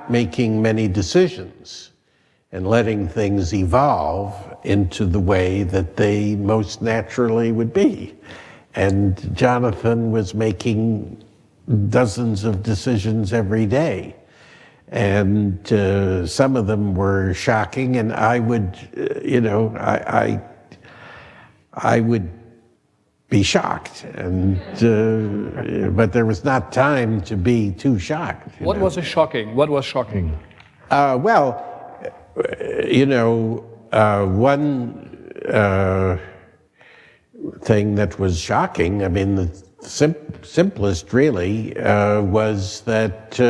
not making many decisions and letting things evolve into the way that they most naturally would be. And Jonathan was making dozens of decisions every day. And some of them were shocking, and I would, I would be shocked, and but there was not time to be too shocked. What was shocking? What was shocking? One thing that was shocking, I mean, the simplest really, was that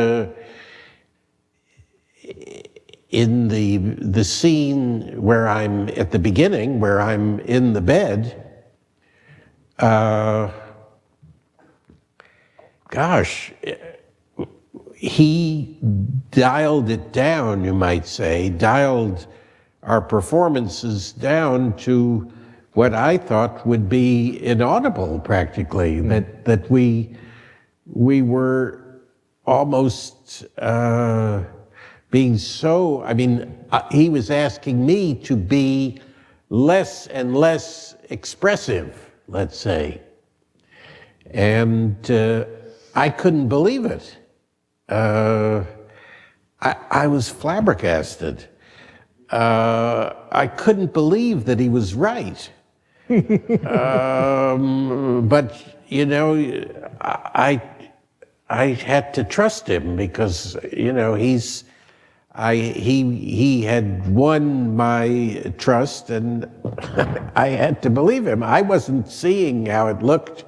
in the scene where I'm at the beginning, where I'm in the bed, he dialed it down, you might say, dialed our performances down to what I thought would be inaudible practically, that we were almost being so, I mean, he was asking me to be less and less expressive, let's say. And I couldn't believe it. I was flabbergasted. I couldn't believe that he was right. But, you know, I had to trust him because, you know, he had won my trust, and I had to believe him. I wasn't seeing how it looked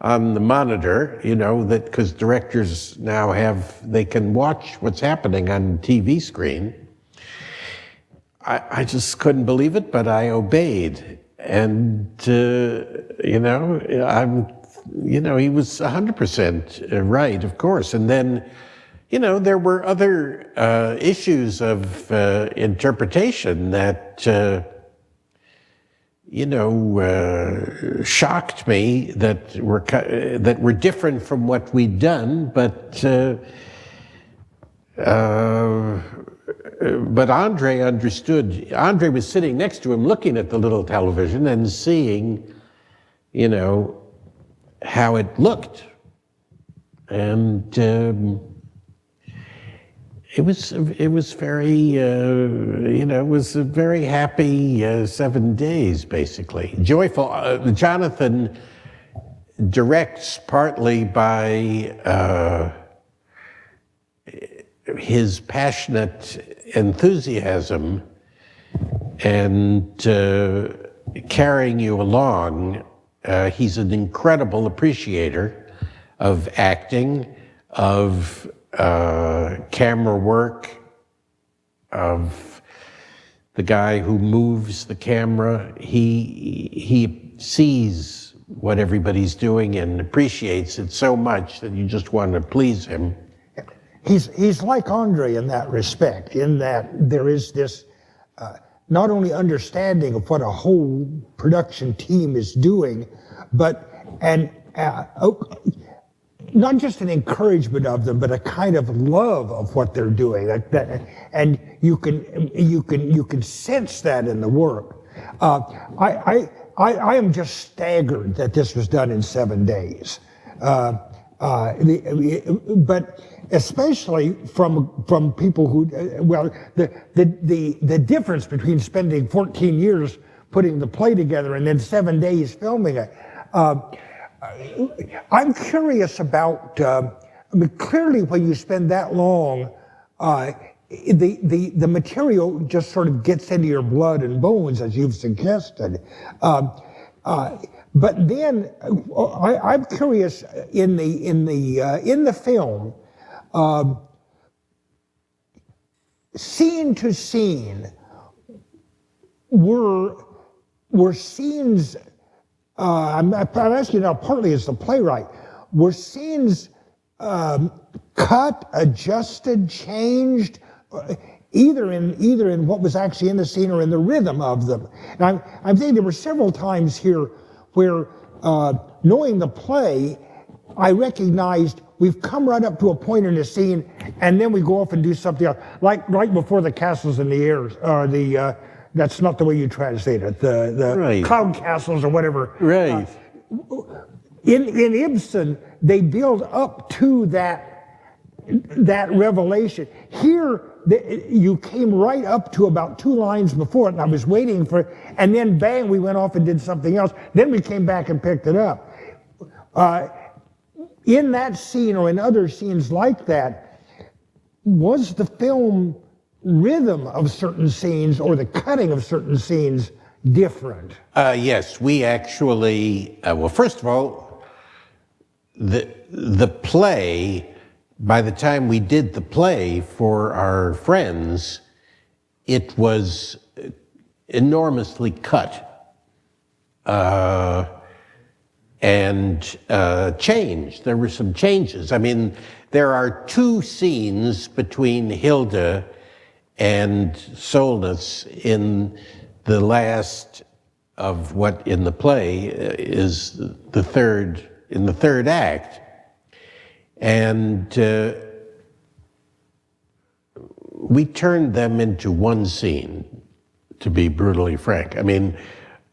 on the monitor, you know, that because directors now they can watch what's happening on the TV screen. I just couldn't believe it, but I obeyed. And, you know, he was 100% right, of course. And then, you know, there were other issues of interpretation that, you know, shocked me, that were different from what we'd done, but André understood. André was sitting next to him, looking at the little television and seeing, you know, how it looked, and it was very, you know, it was a very happy 7 days, basically. Joyful. Jonathan directs partly by his passionate enthusiasm and carrying you along. He's an incredible appreciator of acting, of camera work, of the guy who moves the camera. He sees what everybody's doing and appreciates it so much that you just want to please him. He's like André in that respect, in that there is this not only understanding of what a whole production team is doing, but not just an encouragement of them, but a kind of love of what they're doing. And you can sense that in the work. I am just staggered that this was done in 7 days. But especially from people who, the difference between spending 14 years putting the play together and then 7 days filming it. I'm curious about, I mean, clearly when you spend that long, the material just sort of gets into your blood and bones, as you've suggested. But then I'm curious in the film, scene to scene, were scenes. I'm asking now partly as the playwright. Were scenes cut, adjusted, changed, either in what was actually in the scene or in the rhythm of them? And I'm thinking there were several times here where, knowing the play, I recognized we've come right up to a point in the scene, and then we go off and do something else. Like right before the castles in the air, or that's not the way you translate it, the right. cloud castles or whatever. Right. In Ibsen, they build up to that revelation. Here, you came right up to about 2 lines before it, and I was waiting for it, and then bang, we went off and did something else. Then we came back and picked it up. In that scene or in other scenes like that, was the film rhythm of certain scenes or the cutting of certain scenes different? Yes, we actually, well, first of all, the play, by the time we did the play for our friends, it was enormously cut and changed. There were some changes. I mean, there are 2 scenes between Hilda and Solness in the last of what in the play is the third act. And we turned them into one scene, to be brutally frank. I mean,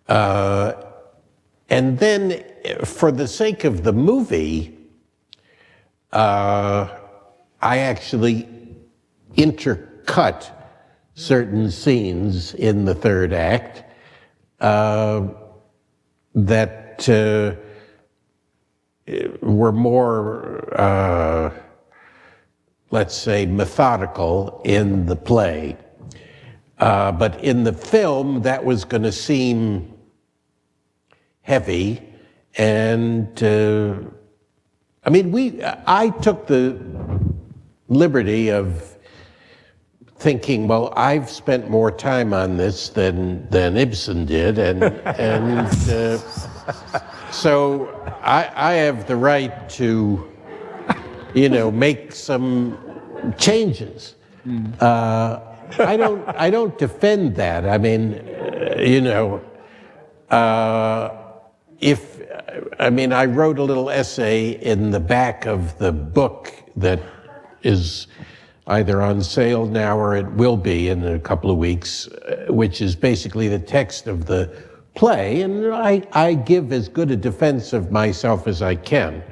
and then for the sake of the movie, I actually intercut certain scenes in the third act that were more, let's say, methodical in the play. But in the film, that was going to seem heavy. And I mean, I took the liberty of thinking, well, I've spent more time on this than Ibsen did, and so I have the right to, make some changes. I don't defend that. I mean, I wrote a little essay in the back of the book that is either on sale now or it will be in a couple of weeks, which is basically the text of the play, and I give as good a defense of myself as I can.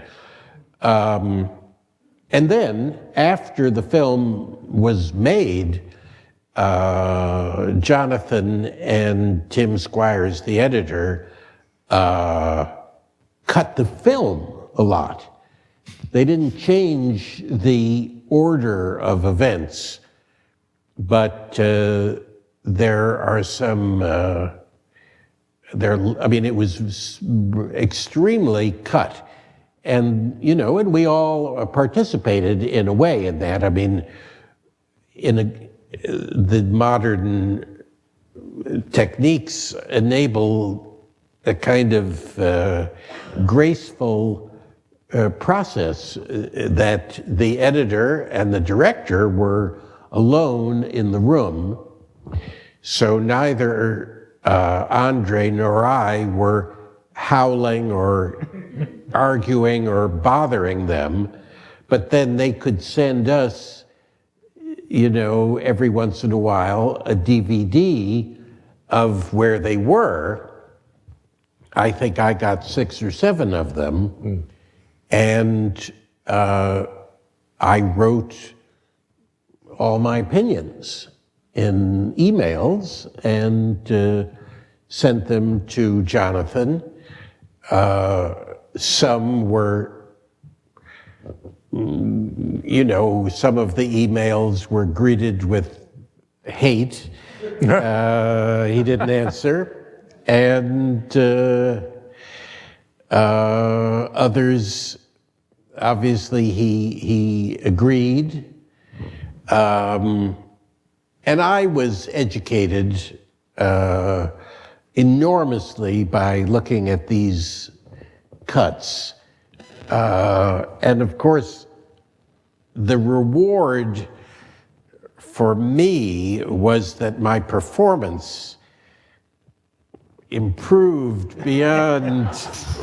And then, after the film was made, Jonathan and Tim Squires, the editor, cut the film a lot. They didn't change the order of events, but there are some, it was extremely cut. And, and we all participated in a way in that. I mean, the modern techniques enable a kind of graceful process that the editor and the director were alone in the room. So neither André nor I were howling or arguing or bothering them, but then they could send us, every once in a while, a DVD of where they were. I think I got 6 or 7 of them. And I wrote all my opinions in emails and sent them to Jonathan. Some were, some of the emails were greeted with hate. He didn't answer. And others, obviously, he agreed. And I was educated enormously by looking at these cuts. And of course, the reward for me was that my performance improved beyond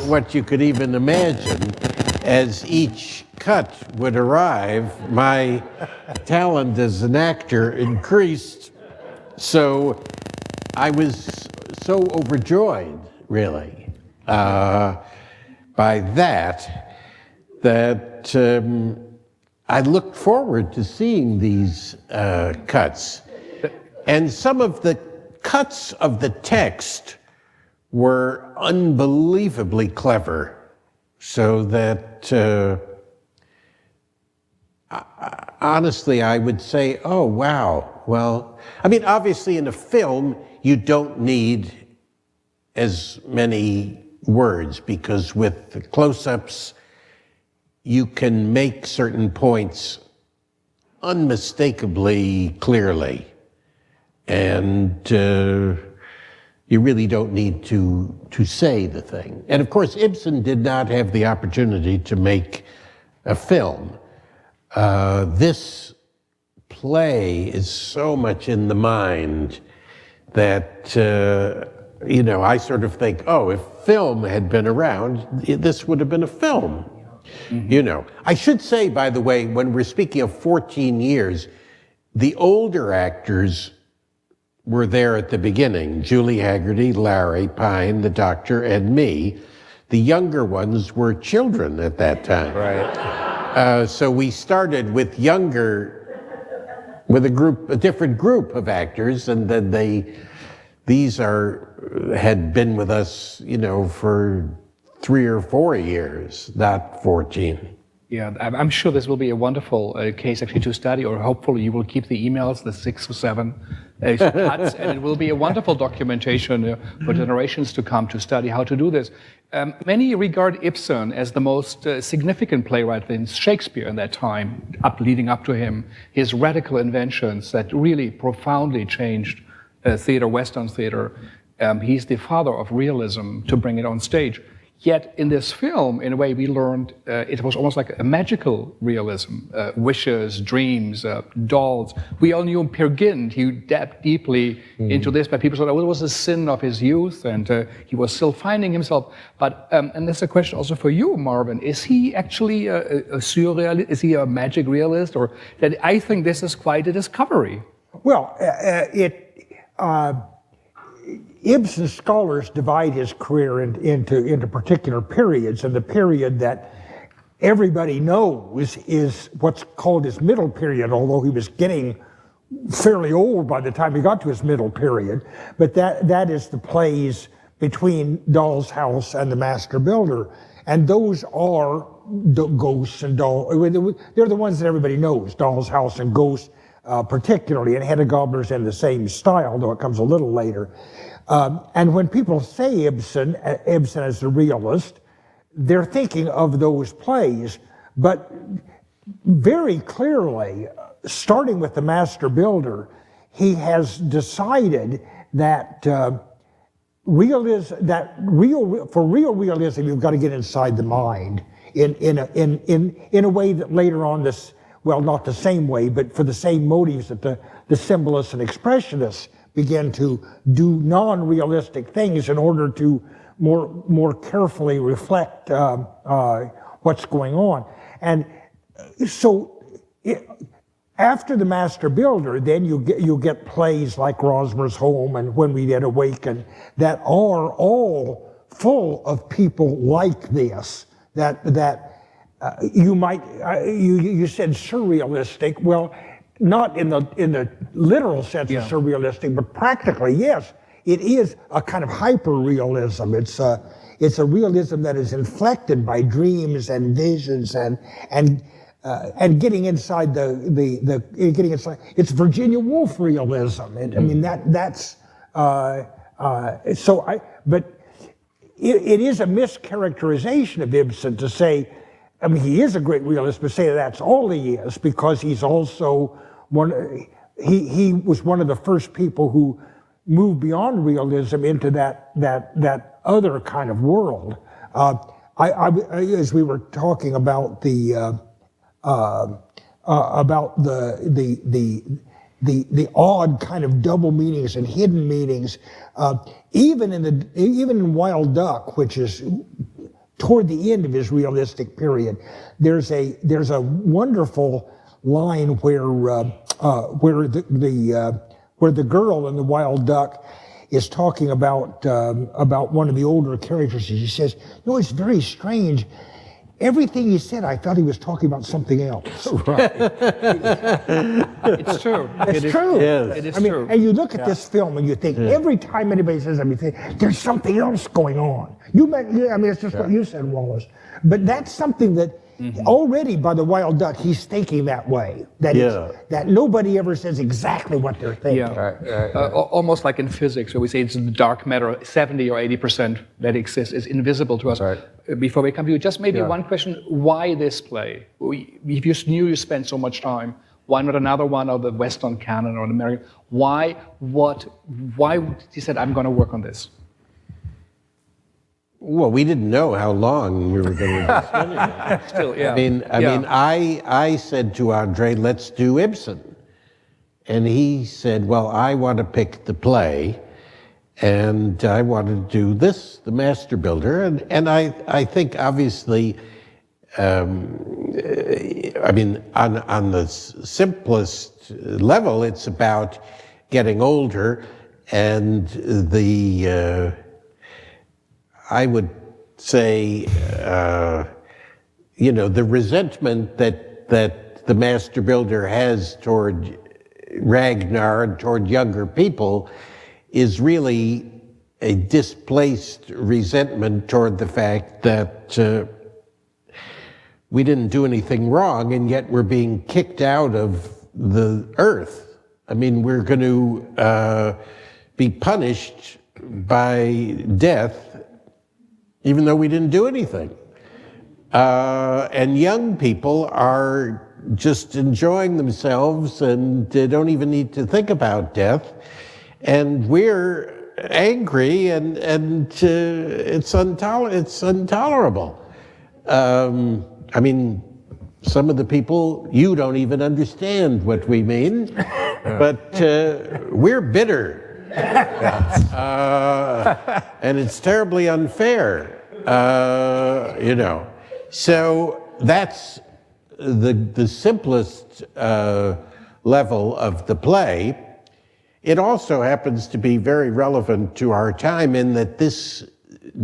what you could even imagine. as each cut would arrive, my talent as an actor increased. So I was so overjoyed, really, by that I looked forward to seeing these cuts. And some of the cuts of the text were unbelievably clever, so that honestly, I would say, oh, wow. Well, I mean, obviously in a film, you don't need as many words, because with the close-ups, you can make certain points unmistakably clearly. And you really don't need to say the thing. And of course, Ibsen did not have the opportunity to make a film. This play is so much in the mind that, I sort of think, oh, if film had been around, this would have been a film. Mm-hmm. I should say, by the way, when we're speaking of 14 years, the older actors were there at the beginning. Julie Hagerty, Larry Pine, the doctor, and me. The younger ones were children at that time. Right. So we started with a different group of actors, and then these had been with us, for 3 or 4 years, not 14. Yeah, I'm sure this will be a wonderful case actually to study, or hopefully you will keep the emails, the 6 or 7 cuts, and it will be a wonderful documentation for generations to come to study how to do this. Many regard Ibsen as the most significant playwright in Shakespeare in that time, leading up to him, his radical inventions that really profoundly changed theater, Western theater. He's the father of realism to bring it on stage. Yet in this film, in a way, we learned it was almost like a magical realism. Wishes, dreams, dolls. We all knew Peer Gynt. He delved deeply into this, but people thought, oh, it was a sin of his youth, and he was still finding himself. But, and that's a question also for you, Marvin. Is he actually a surrealist? Is he a magic realist? Or that I think this is quite a discovery. Well, Ibsen scholars divide his career into particular periods, and the period that everybody knows is what's called his middle period, although he was getting fairly old by the time he got to his middle period. But that is the plays between Doll's House and The Master Builder, and those are Ghosts and Doll. They're the ones that everybody knows, Doll's House and Ghosts particularly, and Hedda Gabler's in the same style, though it comes a little later. And when people say Ibsen as a realist, they're thinking of those plays, but very clearly, starting with The Master Builder, he has decided that for real realism, you've got to get inside the mind in a way that later on not the same way, but for the same motives that the symbolists and expressionists begin to do non-realistic things in order to more carefully reflect what's going on. And so after The Master Builder, then you get plays like Rosmer's Home and When We Dead Awaken that are all full of people like this, you said surrealistic. Well, not in the literal sense of surrealistic, but practically, yes, it is a kind of hyper-realism. It's a realism that is inflected by dreams and visions and getting inside getting inside. It's Virginia Woolf realism. I mean that's but it is a mischaracterization of Ibsen to say. I mean, he is a great realist, but say that's all he is, because he's also he was one of the first people who moved beyond realism into that other kind of world. As we were talking about the odd kind of double meanings and hidden meanings, even in Wild Duck, which is toward the end of his realistic period. There's a wonderful line where the girl in The Wild Duck is talking about one of the older characters. She says, it's very strange. Everything he said, I thought he was talking about something else. Right. It's true. It's true. Yes. It is true. true. And you look at this film and you think, every time anybody says anything, there's something else going on. It's just what you said, Wallace. But that's something that already by The Wild Duck, he's thinking that way. That nobody ever says exactly what they're thinking. Yeah. Almost like in physics, where we say it's the dark matter, 70 or 80% that exists is invisible to us. Right. Before we come to you, just maybe one question: why this play? If you knew you spent so much time, why not another one of the Western canon or the American? Why? Why you said I'm going to work on this? Well, we didn't know how long we were going to be spending it. Still, yeah. I said to André, let's do Ibsen. And he said, well, I want to pick the play, and I want to do this, The Master Builder. And I think, obviously, on the simplest level, it's about getting older, and I would say, the resentment that the Master Builder has toward Ragnar and toward younger people is really a displaced resentment toward the fact that we didn't do anything wrong, and yet we're being kicked out of the earth. We're going to be punished by death even though we didn't do anything. And young people are just enjoying themselves and they don't even need to think about death. And we're angry and it's intolerable. Some of the people, you don't even understand what we mean, but we're bitter. And it's terribly unfair, So that's the simplest level of the play. It also happens to be very relevant to our time in that this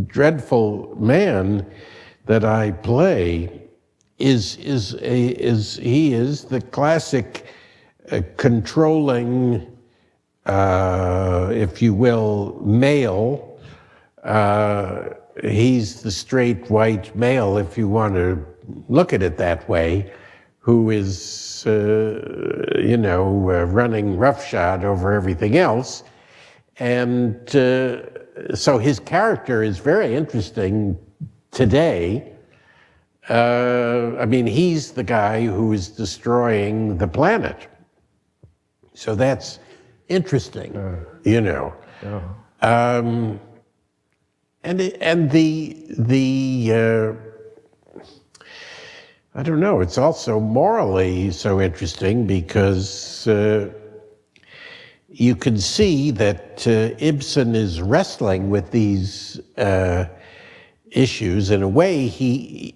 dreadful man that I play is the classic controlling, if you will, male. He's the straight white male, if you want to look at it that way, who is, running roughshod over everything else. And so his character is very interesting today. He's the guy who is destroying the planet. So that's interesting, I don't know, it's also morally so interesting because you can see that Ibsen is wrestling with these issues. In a way,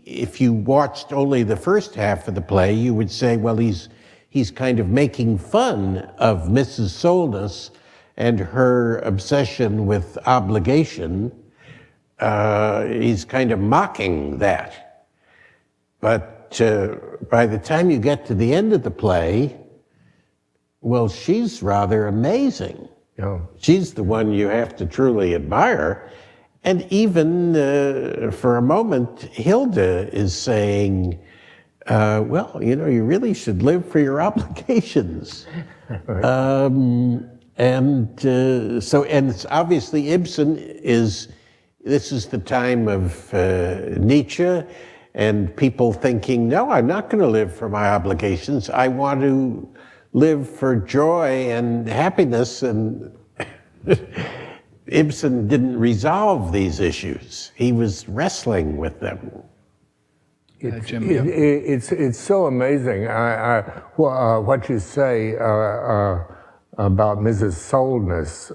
if you watched only the first half of the play, you would say, well, he's kind of making fun of Mrs. Solness and her obsession with obligation. He's kind of mocking that. But by the time you get to the end of the play, well, she's rather amazing. Yeah. She's the one you have to truly admire. And even for a moment, Hilda is saying, well, you really should live for your obligations. Right. And it's obviously Ibsen this is the time of Nietzsche and people thinking, no, I'm not going to live for my obligations. I want to live for joy and happiness. And Ibsen didn't resolve these issues. He was wrestling with them. It's so amazing what you say about Mrs. Solness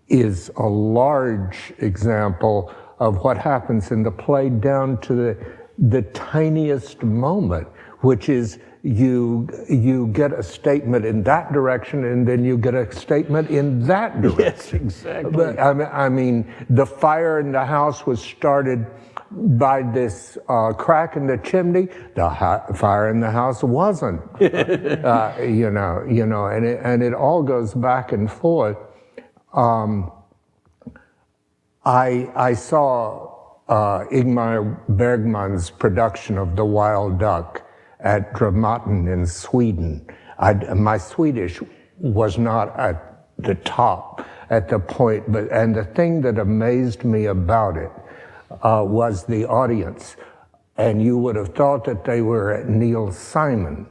is a large example of what happens in the play down to the tiniest moment, which is you get a statement in that direction, and then you get a statement in that direction. Yes, exactly. But I mean, the fire in the house was started by this crack in the chimney. The fire in the house wasn't. You know, and it all goes back and forth. I saw Ingmar Bergman's production of The Wild Duck at Dramaten in Sweden. My Swedish was not at the top at the point, and the thing that amazed me about it was the audience. And you would have thought that they were at Neil Simon.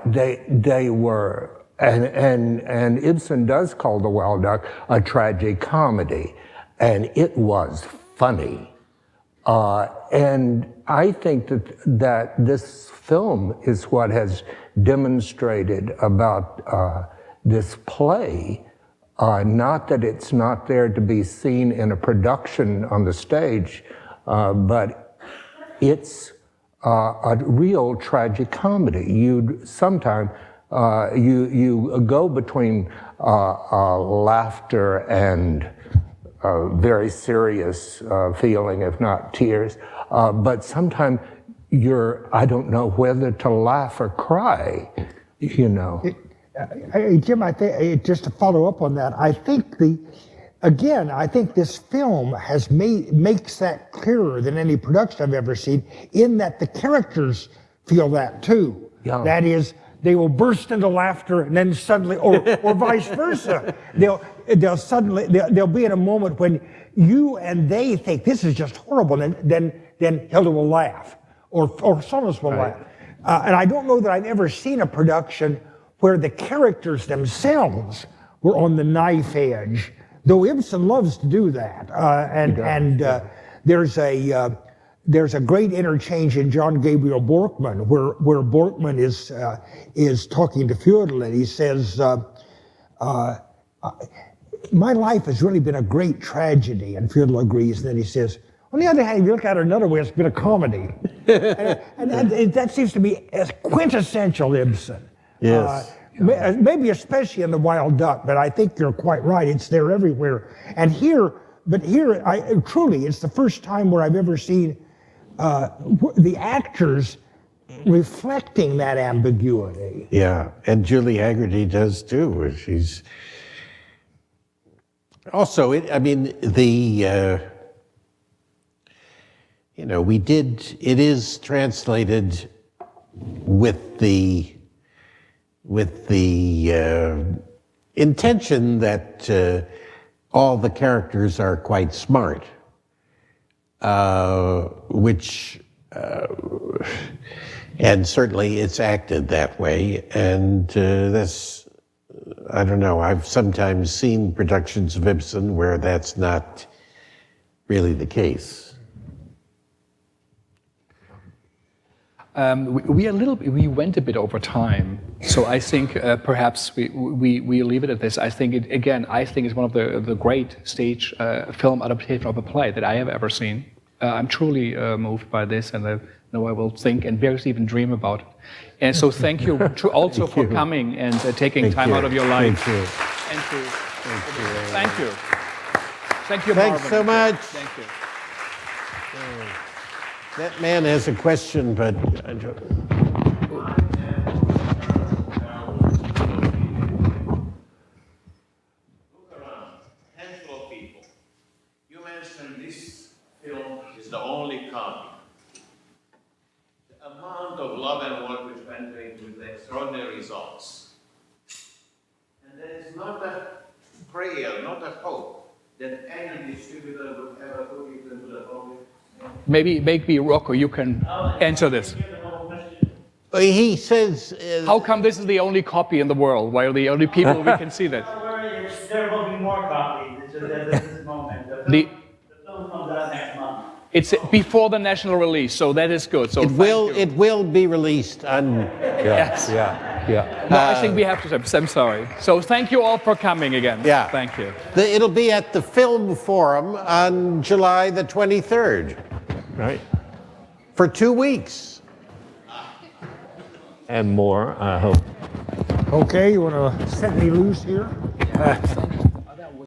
They were, and Ibsen does call The Wild Duck a tragicomedy, and it was funny. And I think that this film is what has demonstrated about this play, not that it's not there to be seen in a production on the stage, but it's a real tragicomedy. You go between laughter and very serious feeling, if not tears. But sometimes I don't know whether to laugh or cry, you know. Jim, I think, just to follow up on that, I think I think this film makes that clearer than any production I've ever seen, in that the characters feel that too. Yeah. That is, they will burst into laughter and then suddenly, or vice versa. There'll be in a moment when you and they think this is just horrible, and then Hilda will laugh, or some of us will laugh. And I don't know that I've ever seen a production where the characters themselves were on the knife edge, though Ibsen loves to do that. There's a great interchange in John Gabriel Borkman where Borkman is talking to Fiodel, and he says, my life has really been a great tragedy, and Fiodel agrees, and then he says, on the other hand, if you look at it another way, it's been a comedy. and that seems to be as quintessential Ibsen. Yes. Maybe especially in The Wild Duck, but I think you're quite right. It's there everywhere. And here, truly, it's the first time where I've ever seen the actors reflecting that ambiguity. Yeah, and Julie Hagerty does too. She's also, it is translated with the intention that all the characters are quite smart, and certainly it's acted that way, and that's, I don't know, I've sometimes seen productions of Ibsen where that's not really the case. We went a bit over time, so I think perhaps we leave it at this. I think it's one of the great stage film adaptation of a play that I have ever seen. I'm truly moved by this, and I know I will think and perhaps even dream about it. And so thank you also for coming and taking time out of your life. Thank you. Thank you. Thank you, Thanks Marvin. so much. Thank you. That man has a question, but I don't. Look around, handful of people. You mentioned this film is the only copy. The amount of love and work which went into the extraordinary results. And there is not a prayer, not a hope that any distributor would ever put it into the public. Maybe Rocco, you can answer this. He says... How come this is the only copy in the world, while the only people we can see that? There will be more copies. It's just at this moment. The film comes out next month. It's before the national release, so that is good. So it will be released on... Yes. Yeah. Yeah. No, I think we have to. I'm sorry. So thank you all for coming again. Yeah. Thank you. It'll be at the Film Forum on July the 23rd Right. for 2 weeks. And more, I hope. Okay, you want to set me loose here?